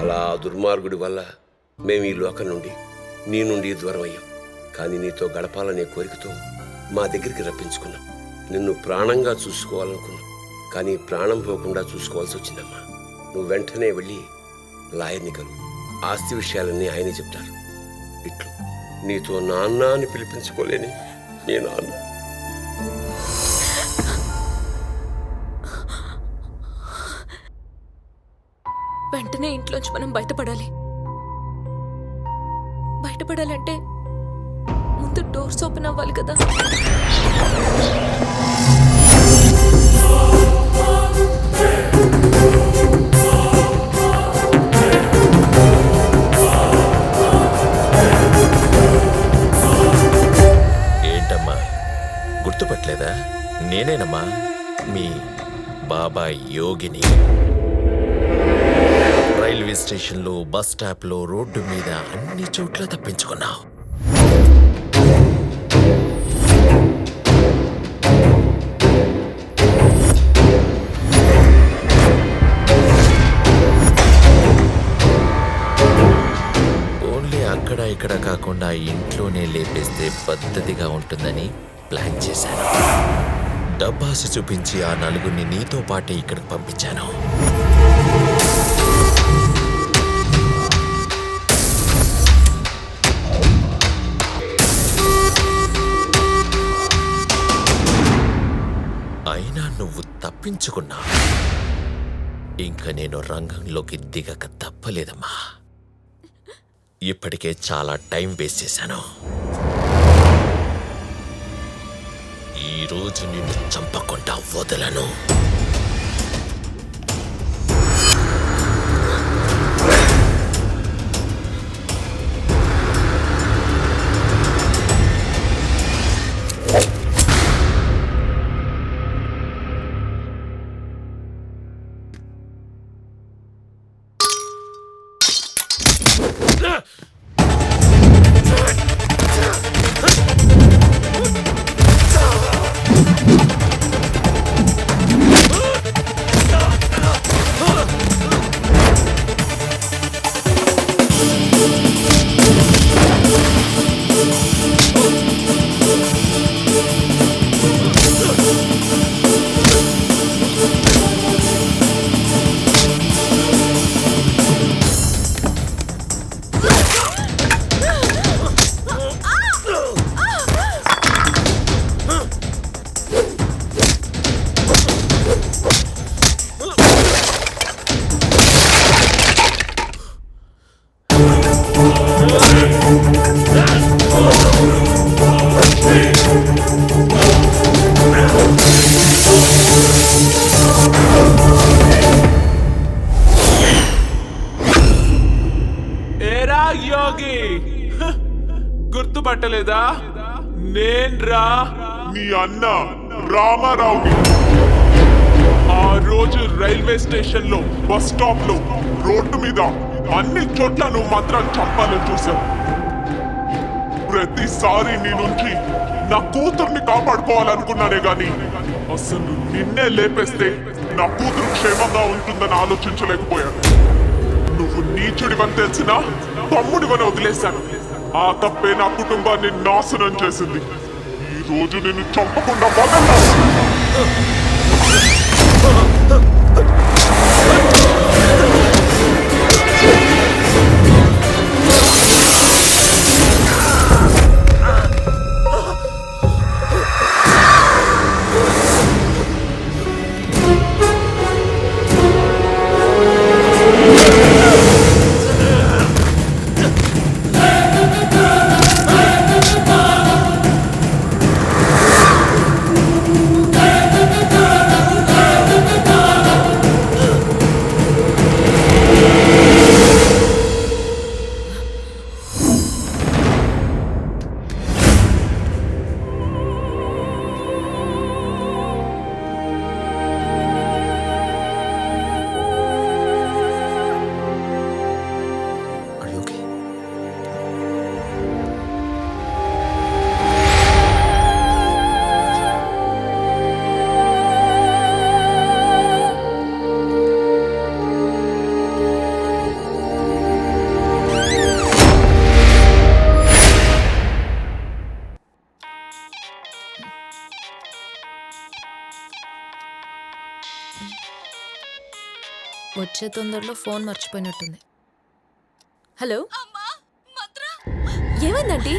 అలా ఆ దుర్మార్గుడి వల్ల మేము ఈ లోకం నుండి నీ నుండి దూరం అయ్యాం. కానీ నీతో గడపాలనే కోరికతో మా దగ్గరికి రప్పించుకున్నాం. నిన్ను ప్రాణంగా చూసుకోవాలనుకున్నాం, కానీ ప్రాణం పోకుండా చూసుకోవాల్సి వచ్చిందమ్మా. నువ్వు వెంటనే వెళ్ళి లాయర్ని కలు. ఆస్తి విషయాలన్నీ ఆయనే చెప్తారు. ఇట్లు నీతో నాన్న అని పిలిపించుకోలేని నీ నాన్న. వెంటనే ఇంట్లోంచి మనం బయటపడాలంటే ముందు డోర్స్ ఓపెన్ అవ్వాలి కదా. ఏంటమ్మా గుర్తుపట్టలేదా? నేనేనమ్మా, మీ బాబాయ్ యోగిని. రైల్వే స్టేషన్లో, బస్ స్టాప్లో, రోడ్డు మీద అన్ని చోట్ల తప్పించుకున్నావు. ఓన్లీ అక్కడ ఇక్కడ కాకుండా ఇంట్లోనే లేపేస్తే పద్ధతిగా ఉంటుందని ప్లాన్ చేశాను. డబ్బాసి చూపించి ఆ నలుగురిని నీతో పాటే ఇక్కడికి పంపించాను. అయినా నువ్వు తప్పించుకున్నా. ఇంకా నేను రంగంలోకి దిగక తప్పలేదమ్మా. ఇప్పటికే చాలా టైం వేస్ట్ చేశాను. ఈరోజు నిన్ను చంపకుండా వదలను. యోగి గుర్తుపట్టలేదా? నేన్రా నీ అన్న రామారావుని. ఆ రోజు రైల్వే స్టేషన్ లో, బస్ స్టాప్ లో, రోడ్డు మీద అన్ని చోట్ల నువ్వు మాత్రం చంపాలని చూసావు. ప్రతిసారి నీ నుంచి నా కూతుర్ని కాపాడుకోవాలనుకున్నానే గాని అసలు నిన్నే లేపేస్తే నా కూతురు క్షేమంగా ఉంటుందని ఆలోచించలేకపోయాను. నువ్వు నీచుడివని తెలిసినా తమ్ముడివని వదిలేశాను. ఆ తప్పే నా కుటుంబాన్ని నాశనం చేసింది. ఈ రోజు నిన్ను చంపకుండా వదలను. వచ్చే తొందరలో ఫోన్ మర్చిపోయినట్టుంది. హలో, ఏమైందండి?